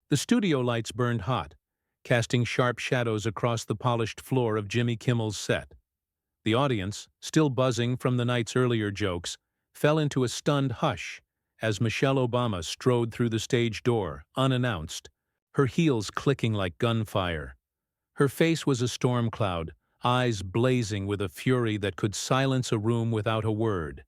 The studio lights burned hot, casting sharp shadows across the polished floor of Jimmy Kimmel's set. The audience, still buzzing from the night's earlier jokes, fell into a stunned hush as Michelle Obama strode through the stage door, unannounced, her heels clicking like gunfire. Her face was a storm cloud, eyes blazing with a fury that could silence a room without a word.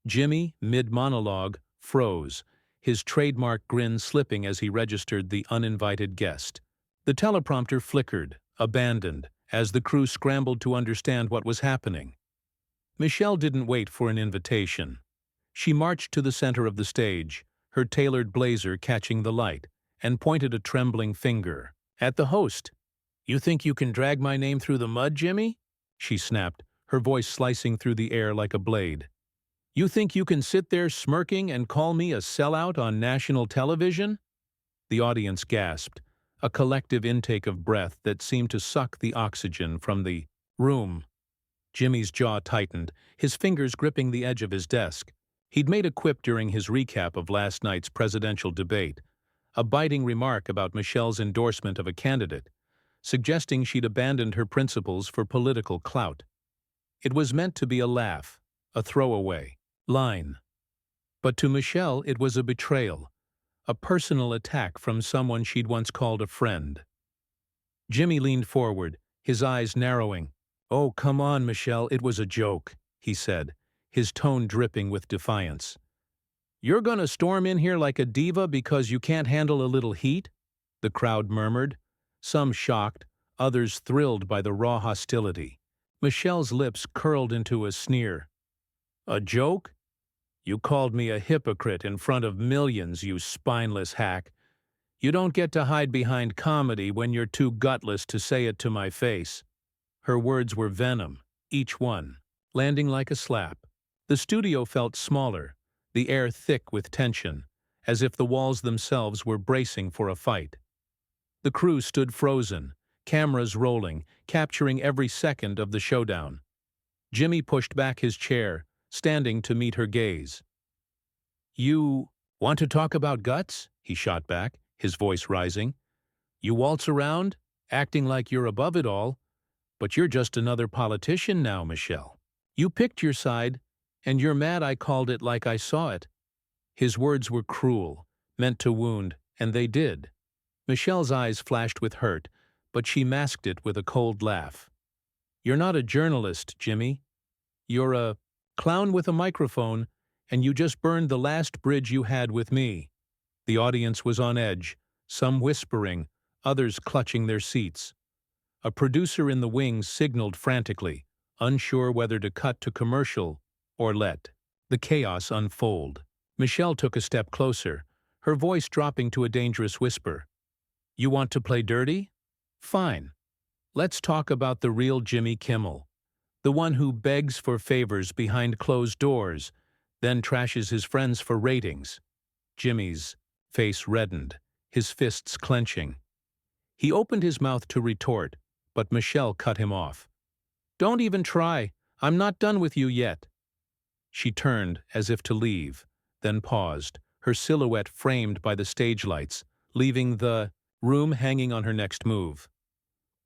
Jimmy, mid-monologue, froze, his trademark grin slipping as he registered the uninvited guest. The teleprompter flickered, abandoned, as the crew scrambled to understand what was happening. Michelle didn't wait for an invitation. She marched to the center of the stage, her tailored blazer catching the light, and pointed a trembling finger at the host. "You think you can drag my name through the mud, Jimmy?" she snapped, her voice slicing through the air like a blade. "You think you can sit there smirking and call me a sellout on national television?" The audience gasped, a collective intake of breath that seemed to suck the oxygen from the room. Jimmy's jaw tightened, his fingers gripping the edge of his desk. He'd made a quip during his recap of last night's presidential debate, a biting remark about Michelle's endorsement of a candidate, suggesting she'd abandoned her principles for political clout. It was meant to be a laugh, a throwaway line. But to Michelle it was a betrayal, a personal attack from someone she'd once called a friend. Jimmy leaned forward, his eyes narrowing. "Oh, come on, Michelle, it was a joke," he said, his tone dripping with defiance. "You're gonna storm in here like a diva because you can't handle a little heat?" the crowd murmured, some shocked, others thrilled by the raw hostility. Michelle's lips curled into a sneer. "A joke? You called me a hypocrite in front of millions, you spineless hack. You don't get to hide behind comedy when you're too gutless to say it to my face." Her words were venom, each one, landing like a slap. The studio felt smaller, the air thick with tension, as if the walls themselves were bracing for a fight. The crew stood frozen, cameras rolling, capturing every second of the showdown. Jimmy pushed back his chair, standing to meet her gaze. "You want to talk about guts?" he shot back, his voice rising. "You waltz around, acting like you're above it all, but you're just another politician now, Michelle. You picked your side, and you're mad I called it like I saw it." His words were cruel, meant to wound, and they did. Michelle's eyes flashed with hurt, but she masked it with a cold laugh. "You're not a journalist, Jimmy. You're a clown with a microphone, and you just burned the last bridge you had with me." The audience was on edge, some whispering, others clutching their seats. A producer in the wings signaled frantically, unsure whether to cut to commercial or let the chaos unfold. Michelle took a step closer, her voice dropping to a dangerous whisper. "You want to play dirty? Fine. Let's talk about the real Jimmy Kimmel, the one who begs for favors behind closed doors, then trashes his friends for ratings." Jimmy's face reddened, his fists clenching. He opened his mouth to retort, but Michelle cut him off. "Don't even try. I'm not done with you yet." She turned as if to leave, then paused, her silhouette framed by the stage lights, leaving the room hanging on her next move.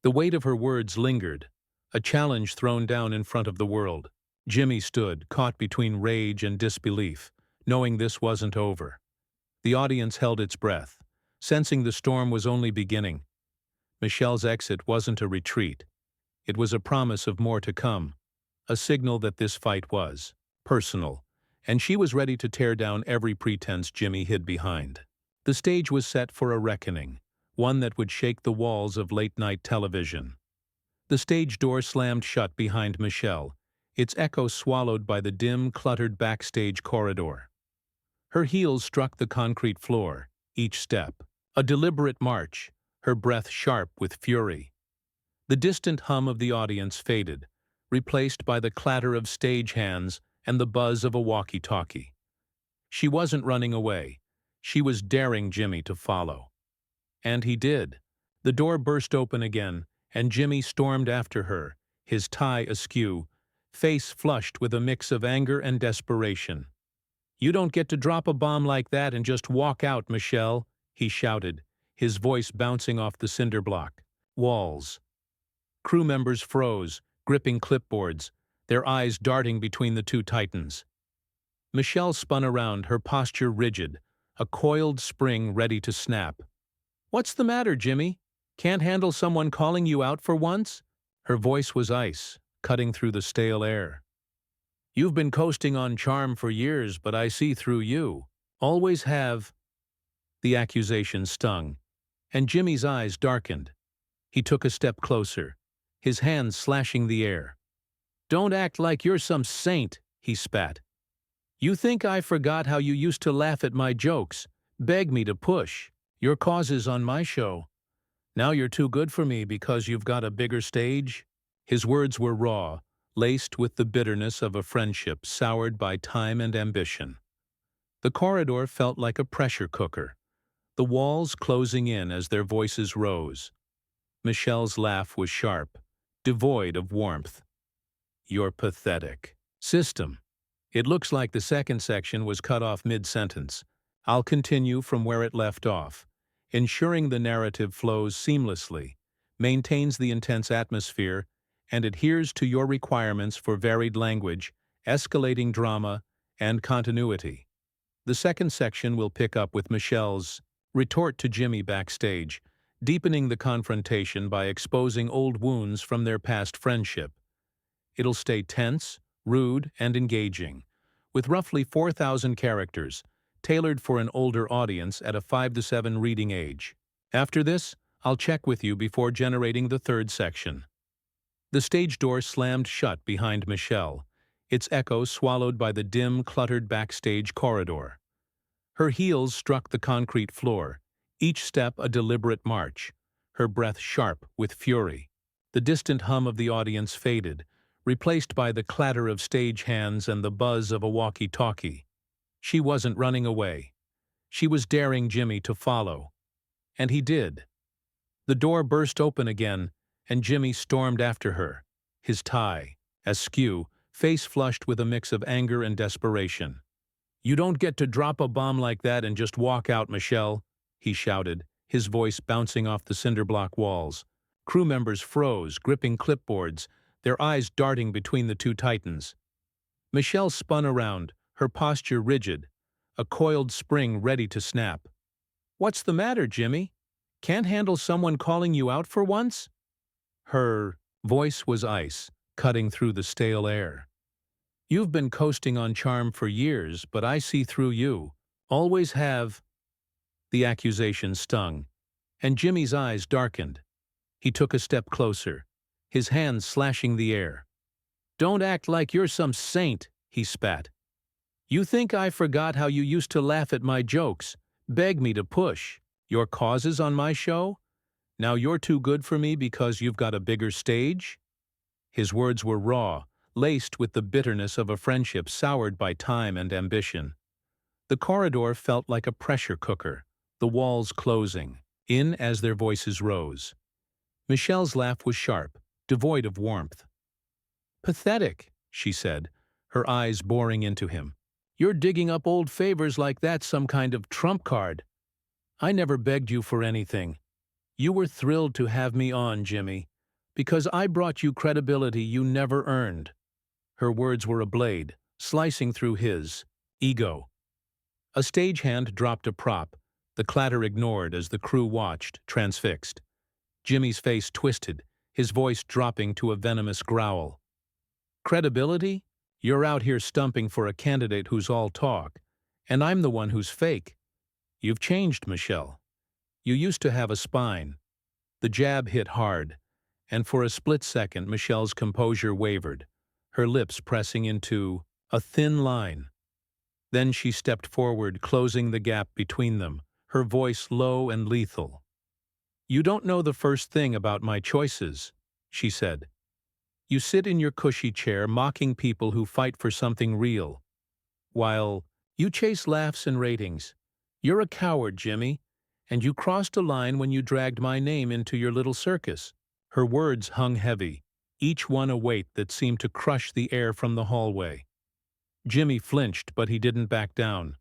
The weight of her words lingered, a challenge thrown down in front of the world. Jimmy stood, caught between rage and disbelief, knowing this wasn't over. The audience held its breath, sensing the storm was only beginning. Michelle's exit wasn't a retreat. It was a promise of more to come, a signal that this fight was personal, and she was ready to tear down every pretense Jimmy hid behind. The stage was set for a reckoning, one that would shake the walls of late-night television. The stage door slammed shut behind Michelle, its echo swallowed by the dim, cluttered backstage corridor. Her heels struck the concrete floor, each step a deliberate march, her breath sharp with fury. The distant hum of the audience faded, replaced by the clatter of stage hands and the buzz of a walkie-talkie. She wasn't running away. She was daring Jimmy to follow. And he did. The door burst open again, and Jimmy stormed after her, his tie askew, face flushed with a mix of anger and desperation. "You don't get to drop a bomb like that and just walk out, Michelle," he shouted, his voice bouncing off the cinder block. Walls. Crew members froze, gripping clipboards, their eyes darting between the two titans. Michelle spun around, her posture rigid, a coiled spring ready to snap. "What's the matter, Jimmy? Can't handle someone calling you out for once?" Her voice was ice, cutting through the stale air. "You've been coasting on charm for years, but I see through you. Always have." The accusation stung, and Jimmy's eyes darkened. He took a step closer, his hands slashing the air. "Don't act like you're some saint," he spat. "You think I forgot how you used to laugh at my jokes, beg me to push your causes on my show? Now you're too good for me because you've got a bigger stage?" His words were raw, laced with the bitterness of a friendship soured by time and ambition. The corridor felt like a pressure cooker, the walls closing in as their voices rose. Michelle's laugh was sharp, devoid of warmth. "You're pathetic. System." It looks like the second section was cut off mid-sentence. I'll continue from where it left off, ensuring the narrative flows seamlessly, maintains the intense atmosphere, and adheres to your requirements for varied language, escalating drama, and continuity. The second section will pick up with Michelle's retort to Jimmy backstage, deepening the confrontation by exposing old wounds from their past friendship. It'll stay tense, rude, and engaging, with roughly 4,000 characters, tailored for an older audience at a 5 to 7 reading age. After this, I'll check with you before generating the third section. The stage door slammed shut behind Michelle, its echo swallowed by the dim, cluttered backstage corridor. Her heels struck the concrete floor, each step a deliberate march, her breath sharp with fury. The distant hum of the audience faded, replaced by the clatter of stage hands and the buzz of a walkie-talkie. She wasn't running away. She was daring Jimmy to follow. And he did. The door burst open again, and Jimmy stormed after her, his tie askew, face flushed with a mix of anger and desperation. "You don't get to drop a bomb like that and just walk out, Michelle," he shouted, his voice bouncing off the cinder block walls. Crew members froze, gripping clipboards, their eyes darting between the two titans. Michelle spun around, her posture rigid, a coiled spring ready to snap. "What's the matter, Jimmy? Can't handle someone calling you out for once?" Her voice was ice, cutting through the stale air. "You've been coasting on charm for years, but I see through you. Always have." The accusation stung, and Jimmy's eyes darkened. He took a step closer, his hands slashing the air. "Don't act like you're some saint," he spat. "You think I forgot how you used to laugh at my jokes, beg me to push your causes on my show? Now you're too good for me because you've got a bigger stage?" His words were raw, laced with the bitterness of a friendship soured by time and ambition. The corridor felt like a pressure cooker, the walls closing in as their voices rose. Michelle's laugh was sharp, devoid of warmth. "Pathetic," she said, her eyes boring into him. "You're digging up old favors like that's some kind of trump card. I never begged you for anything. You were thrilled to have me on, Jimmy, because I brought you credibility you never earned." Her words were a blade, slicing through his ego. A stagehand dropped a prop, the clatter ignored as the crew watched, transfixed. Jimmy's face twisted, his voice dropping to a venomous growl. "Credibility? You're out here stumping for a candidate who's all talk, and I'm the one who's fake. You've changed, Michelle. You used to have a spine." The jab hit hard, and for a split second Michelle's composure wavered, her lips pressing into a thin line. Then she stepped forward, closing the gap between them, her voice low and lethal. "You don't know the first thing about my choices," she said. "You sit in your cushy chair mocking people who fight for something real, while you chase laughs and ratings. You're a coward, Jimmy, and you crossed a line when you dragged my name into your little circus." Her words hung heavy, each one a weight that seemed to crush the air from the hallway. Jimmy flinched, but he didn't back down.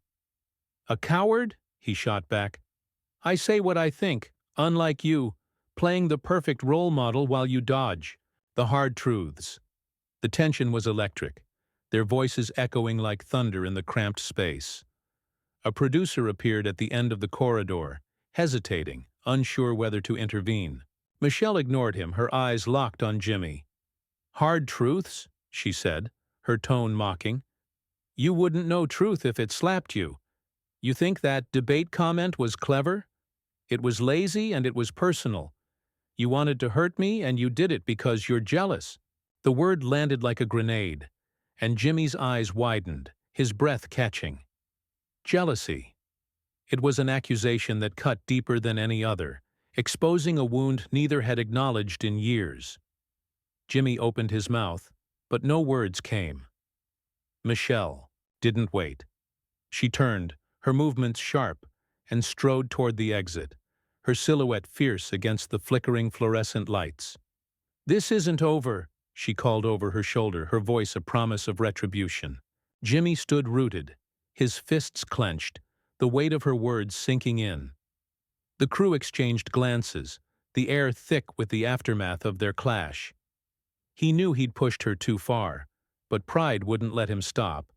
"A coward?" he shot back. I say what I think, unlike you, playing the perfect role model while you dodge. The hard truths. The tension was electric, their voices echoing like thunder in the cramped space. A producer appeared at the end of the corridor, hesitating, unsure whether to intervene. Michelle ignored him, her eyes locked on Jimmy. "Hard truths?" she said, her tone mocking. "You wouldn't know truth if it slapped you. You think that debate comment was clever? It was lazy and it was personal. You wanted to hurt me and you did it because you're jealous." The word landed like a grenade, and Jimmy's eyes widened, his breath catching. Jealousy. It was an accusation that cut deeper than any other, exposing a wound neither had acknowledged in years. Jimmy opened his mouth, but no words came. Michelle didn't wait. She turned, her movements sharp, and strode toward the exit, her silhouette fierce against the flickering fluorescent lights. "This isn't over," she called over her shoulder, her voice a promise of retribution. Jimmy stood rooted, his fists clenched, the weight of her words sinking in. The crew exchanged glances, the air thick with the aftermath of their clash. He knew he'd pushed her too far, but pride wouldn't let him stop.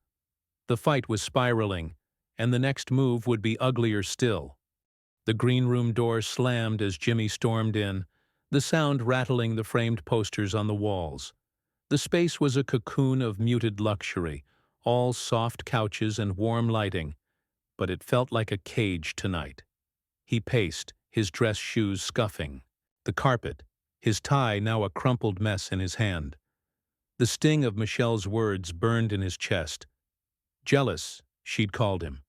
The fight was spiraling, and the next move would be uglier still. The green room door slammed as Jimmy stormed in, the sound rattling the framed posters on the walls. The space was a cocoon of muted luxury, all soft couches and warm lighting, but it felt like a cage tonight. He paced, his dress shoes scuffing. The carpet, his tie now a crumpled mess in his hand. The sting of Michelle's words burned in his chest. Jealous, she'd called him.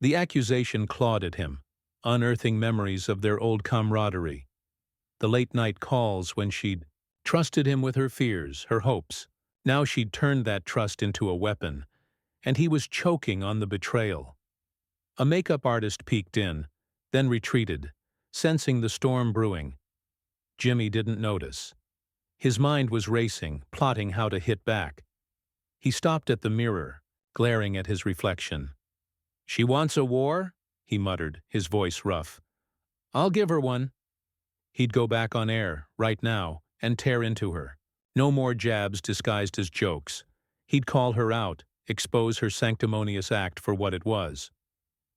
The accusation clawed at him, unearthing memories of their old camaraderie. The late-night calls when she'd trusted him with her fears, her hopes. Now she'd turned that trust into a weapon, and he was choking on the betrayal. A makeup artist peeked in, then retreated, sensing the storm brewing. Jimmy didn't notice. His mind was racing, plotting how to hit back. He stopped at the mirror, glaring at his reflection. "She wants a war?" he muttered, his voice rough. "I'll give her one." He'd go back on air, right now, and tear into her. No more jabs disguised as jokes. He'd call her out, expose her sanctimonious act for what it was.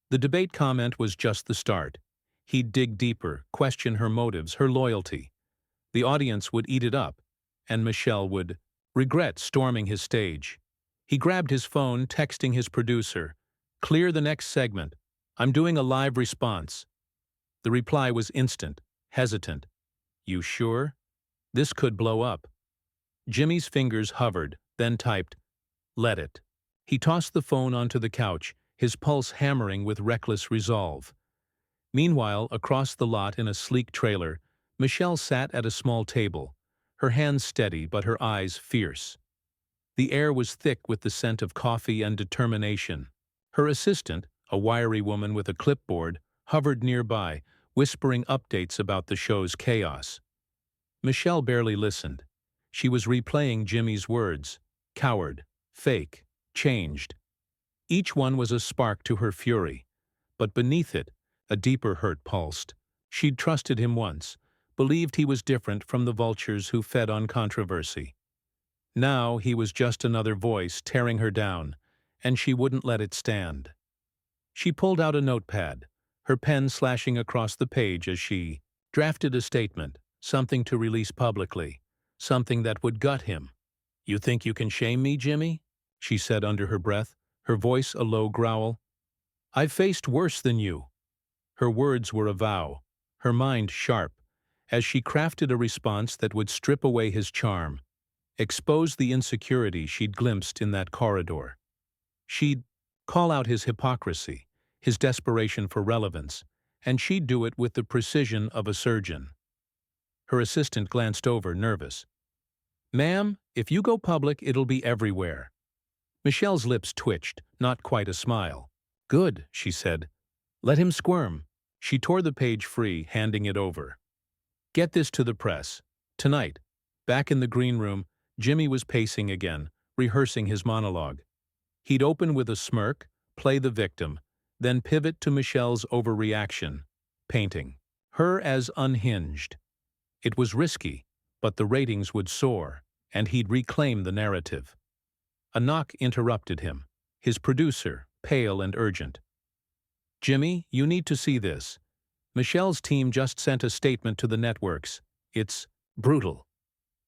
The debate comment was just the start. He'd dig deeper, question her motives, her loyalty. The audience would eat it up, and Michelle would regret storming his stage. He grabbed his phone, texting his producer, "Clear the next segment. I'm doing a live response." The reply was instant, hesitant. "You sure? This could blow up." Jimmy's fingers hovered, then typed, "Let it." He tossed the phone onto the couch, his pulse hammering with reckless resolve. Meanwhile, across the lot in a sleek trailer, Michelle sat at a small table, her hands steady but her eyes fierce. The air was thick with the scent of coffee and determination. Her assistant, a wiry woman with a clipboard, hovered nearby, whispering updates about the show's chaos. Michelle barely listened. She was replaying Jimmy's words: coward, fake, changed. Each one was a spark to her fury, but beneath it, a deeper hurt pulsed. She'd trusted him once, believed he was different from the vultures who fed on controversy. Now he was just another voice tearing her down, and she wouldn't let it stand. She pulled out a notepad, her pen slashing across the page as she drafted a statement, something to release publicly, something that would gut him. "You think you can shame me, Jimmy?" she said under her breath, her voice a low growl. "I've faced worse than you." Her words were a vow, her mind sharp, as she crafted a response that would strip away his charm, expose the insecurity she'd glimpsed in that corridor. She'd call out his hypocrisy, his desperation for relevance, and she'd do it with the precision of a surgeon. Her assistant glanced over, nervous. "Ma'am, if you go public, it'll be everywhere." Michelle's lips twitched, not quite a smile. "Good," she said. "Let him squirm." She tore the page free, handing it over. "Get this to the press. Tonight." Back in the green room, Jimmy was pacing again, rehearsing his monologue. He'd open with a smirk, play the victim, then pivot to Michelle's overreaction. painting her as unhinged. It was risky, but the ratings would soar, and he'd reclaim the narrative. A knock interrupted him, his producer, pale and urgent. "Jimmy, you need to see this. Michelle's team just sent a statement to the networks. It's brutal."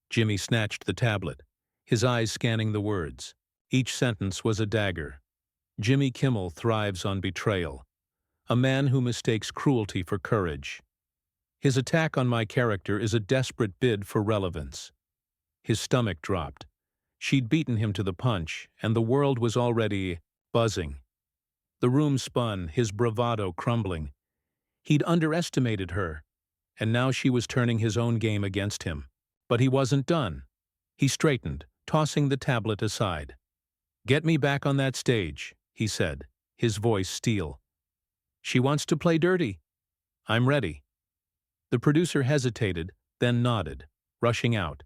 Jimmy snatched the tablet, his eyes scanning the words. Each sentence was a dagger. Jimmy Kimmel thrives on betrayal. A man who mistakes cruelty for courage. His attack on my character is a desperate bid for relevance. His stomach dropped. She'd beaten him to the punch, and the world was already buzzing. The room spun, his bravado crumbling. He'd underestimated her, and now she was turning his own game against him. But he wasn't done. He straightened, tossing the tablet aside. "Get me back on that stage," he said, his voice steel. "She wants to play dirty. I'm ready." The producer hesitated, then nodded, rushing out.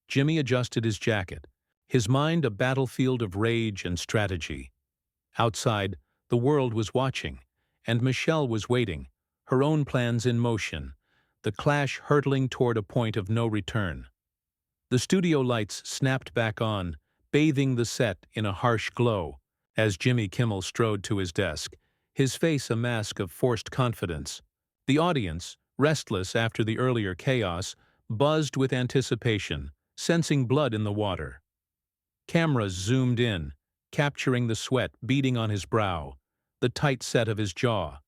Jimmy adjusted his jacket, his mind a battlefield of rage and strategy. Outside, the world was watching, and Michelle was waiting, her own plans in motion, the clash hurtling toward a point of no return. The studio lights snapped back on, bathing the set in a harsh glow, as Jimmy Kimmel strode to his desk, his face a mask of forced confidence. The audience, restless after the earlier chaos, buzzed with anticipation, sensing blood in the water. Cameras zoomed in, capturing the sweat beading on his brow, the tight set of his jaw.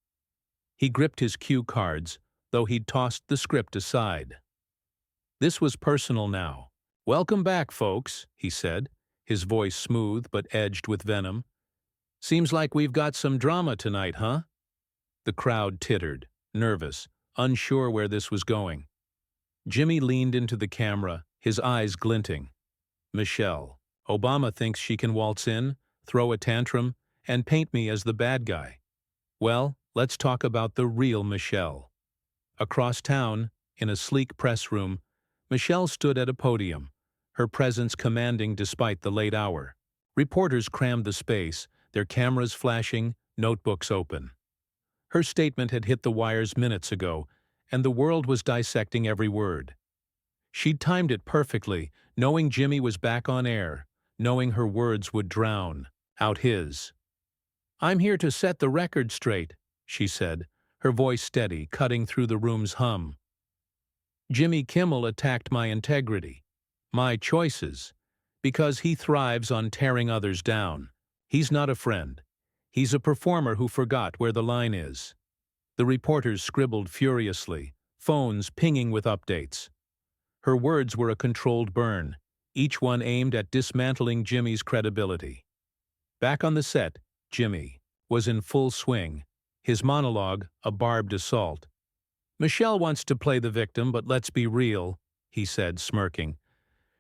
He gripped his cue cards, though he'd tossed the script aside. This was personal now. "Welcome back, folks," he said, his voice smooth but edged with venom. "Seems like we've got some drama tonight, huh?" The crowd tittered, nervous, unsure where this was going. Jimmy leaned into the camera, his eyes glinting. "Michelle, Obama thinks she can waltz in, throw a tantrum, and paint me as the bad guy. Well, let's talk about the real Michelle." Across town, in a sleek press room, Michelle stood at a podium, her presence commanding despite the late hour. Reporters crammed the space, their cameras flashing, notebooks open. Her statement had hit the wires minutes ago, and the world was dissecting every word. She'd timed it perfectly, knowing Jimmy was back on air, knowing her words would drown out his. "I'm here to set the record straight," she said, her voice steady, cutting through the room's hum. "Jimmy Kimmel attacked my integrity, my choices, because he thrives on tearing others down. He's not a friend. He's a performer who forgot where the line is." The reporters scribbled furiously, phones pinging with updates. Her words were a controlled burn, each one aimed at dismantling Jimmy's credibility. Back on the set, Jimmy was in full swing, his monologue a barbed assault. "Michelle wants to play the victim, but let's be real," he said, smirking.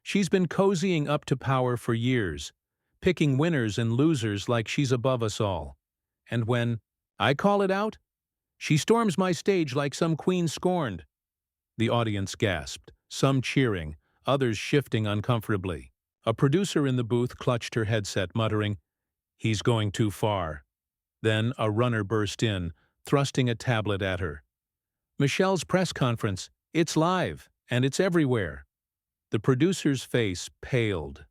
"She's been cozying up to power for years, picking winners and losers like she's above us all. And when I call it out, she storms my stage like some queen scorned." The audience gasped, some cheering, others shifting uncomfortably. A producer in the booth clutched her headset, muttering, "He's going too far." Then a runner burst in, thrusting a tablet at her. "Michelle's press conference, it's live, and it's everywhere." The producer's face paled.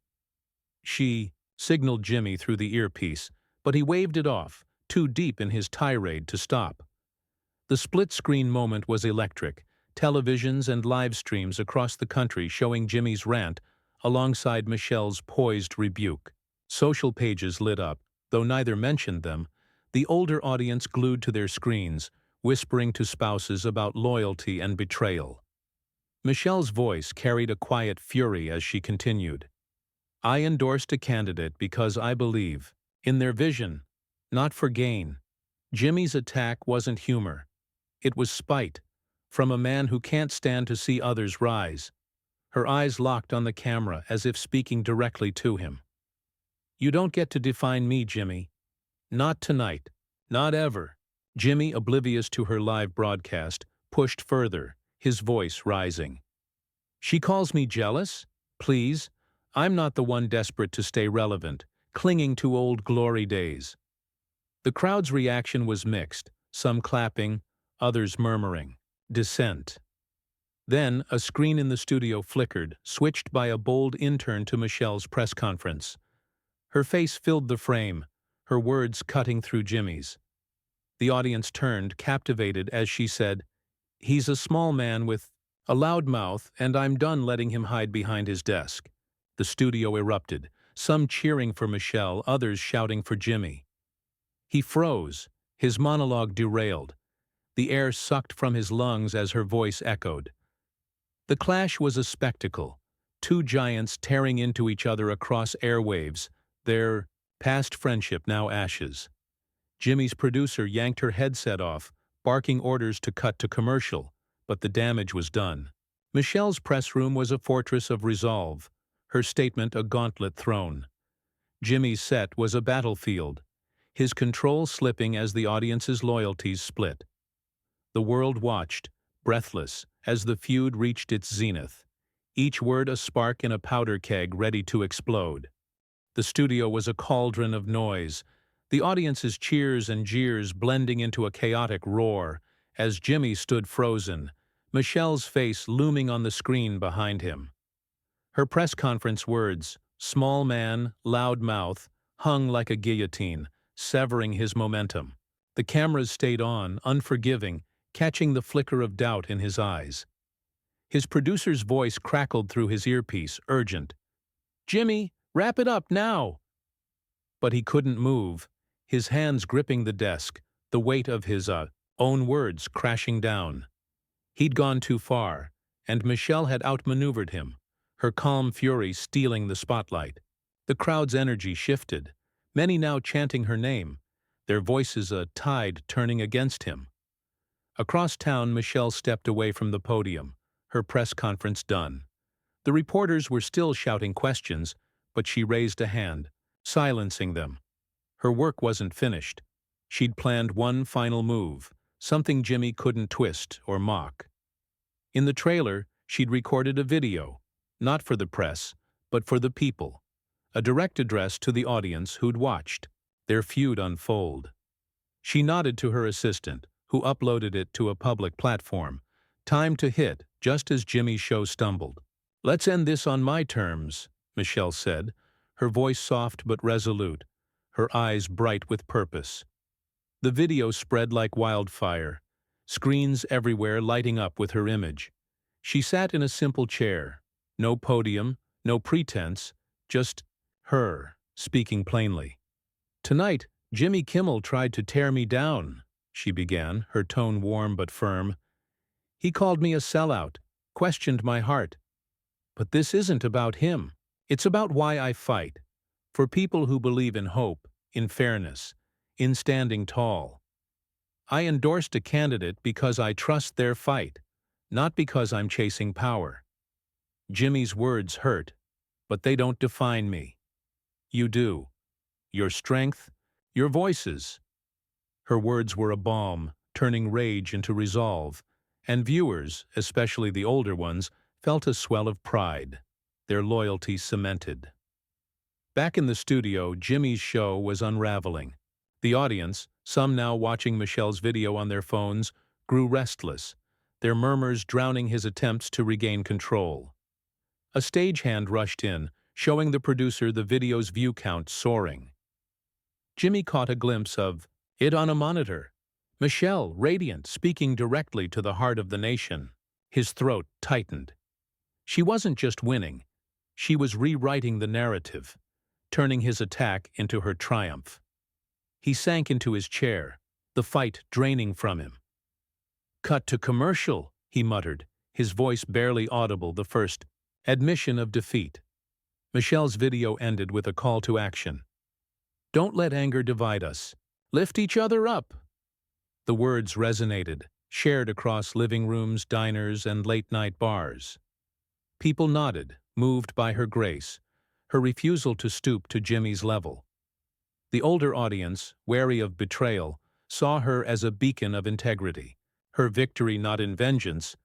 "She," signaled Jimmy through the earpiece, but he waved it off, too deep in his tirade to stop. The split-screen moment was electric, televisions and live streams across the country showing Jimmy's rant alongside Michelle's poised rebuke. Social pages lit up, though neither mentioned them, the older audience glued to their screens, whispering to spouses about loyalty and betrayal. Michelle's voice carried a quiet fury as she continued. "I endorsed a candidate because I believe in their vision, not for gain." Jimmy's attack wasn't humor. It was spite, from a man who can't stand to see others rise. Her eyes locked on the camera as if speaking directly to him. "You don't get to define me, Jimmy. Not tonight. Not ever." Jimmy, oblivious to her live broadcast, pushed further, his voice rising. "She calls me jealous? Please. I'm not the one desperate to stay relevant, clinging to old glory days." The crowd's reaction was mixed, some clapping, others murmuring, "Dissent." Then, a screen in the studio flickered, switched by a bold intern to Michelle's press conference. Her face filled the frame, her words cutting through Jimmy's. The audience turned, captivated, as she said, "He's a small man with a loud mouth, and I'm done letting him hide behind his desk." The studio erupted, some cheering for Michelle, others shouting for Jimmy. He froze, his monologue derailed. The air sucked from his lungs as her voice echoed. The clash was a spectacle, two giants tearing into each other across airwaves, their past friendship now ashes. Jimmy's producer yanked her headset off, barking orders to cut to commercial, but the damage was done. Michelle's press room was a fortress of resolve, her statement a gauntlet thrown. Jimmy's set was a battlefield, his control slipping as the audience's loyalties split. The world watched, breathless, as the feud reached its zenith, each word a spark in a powder keg ready to explode. The studio was a cauldron of noise, the audience's cheers and jeers blending into a chaotic roar as Jimmy stood frozen, Michelle's face looming on the screen behind him. Her press conference words, "small man, loud mouth," hung like a guillotine, severing his momentum. The cameras stayed on, unforgiving, catching the flicker of doubt in his eyes. His producer's voice crackled through his earpiece, urgent. "Jimmy, wrap it up now!" But he couldn't move, his hands gripping the desk, the weight of his own words crashing down. He'd gone too far, and Michelle had outmaneuvered him, her calm fury stealing the spotlight. The crowd's energy shifted, many now chanting her name, their voices a tide turning against him. Across town, Michelle stepped away from the podium, her press conference done. The reporters were still shouting questions, but she raised a hand, silencing them. Her work wasn't finished. She'd planned one final move, something Jimmy couldn't twist or mock. In the trailer, she'd recorded a video, not for the press, but for the people, a direct address to the audience who'd watched their feud unfold. She nodded to her assistant, who uploaded it to a public platform. Time to hit, just as Jimmy's show stumbled. "Let's end this on my terms," Michelle said, her voice soft but resolute, her eyes bright with purpose. The video spread like wildfire, screens everywhere lighting up with her image. She sat in a simple chair, no podium, no pretense, just her, speaking plainly. "Tonight, Jimmy Kimmel tried to tear me down," she began, her tone warm but firm. "He called me a sellout, questioned my heart. But this isn't about him. It's about why I fight. For people who believe in hope, in fairness, in standing tall. I endorsed a candidate because I trust their fight, not because I'm chasing power. Jimmy's words hurt, but they don't define me. You do. Your strength, your voices." Her words were a balm, turning rage into resolve, and viewers, especially the older ones, felt a swell of pride, their loyalty cemented. Back in the studio, Jimmy's show was unraveling. The audience, some now watching Michelle's video on their phones, grew restless, their murmurs drowning his attempts to regain control. A stagehand rushed in, showing the producer the video's view count soaring. Jimmy caught a glimpse of it on a monitor. Michelle, radiant, speaking directly to the heart of the nation. His throat tightened. She wasn't just winning. She was rewriting the narrative, turning his attack into her triumph. He sank into his chair, the fight draining from him. "Cut to commercial," he muttered, his voice barely audible, the first admission of defeat. Michelle's video ended with a call to action. "Don't let anger divide us. Lift each other up." The words resonated, shared across living rooms, diners, and late-night bars. People nodded, moved by her grace, her refusal to stoop to Jimmy's level. The older audience, wary of betrayal, saw her as a beacon of integrity, her victory not in vengeance,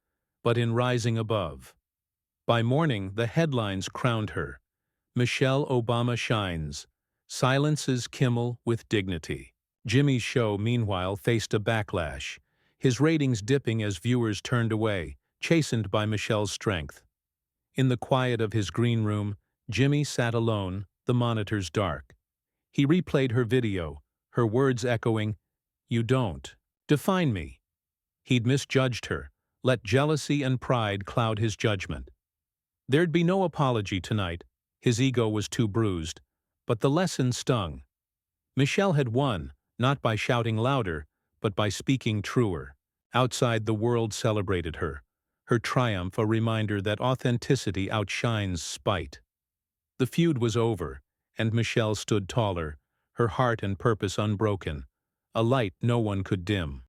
but in rising above. By morning, the headlines crowned her. "Michelle Obama shines, silences Kimmel with dignity." Jimmy's show, meanwhile, faced a backlash, his ratings dipping as viewers turned away, chastened by Michelle's strength. In the quiet of his green room, Jimmy sat alone, the monitors dark. He replayed her video, her words echoing, "You don't define me." He'd misjudged her, let jealousy and pride cloud his judgment. There'd be no apology tonight, his ego was too bruised, but the lesson stung. Michelle had won, not by shouting louder, but by speaking truer. Outside, the world celebrated her triumph a reminder that authenticity outshines spite. The feud was over, and Michelle stood taller, her heart and purpose unbroken, a light no one could dim.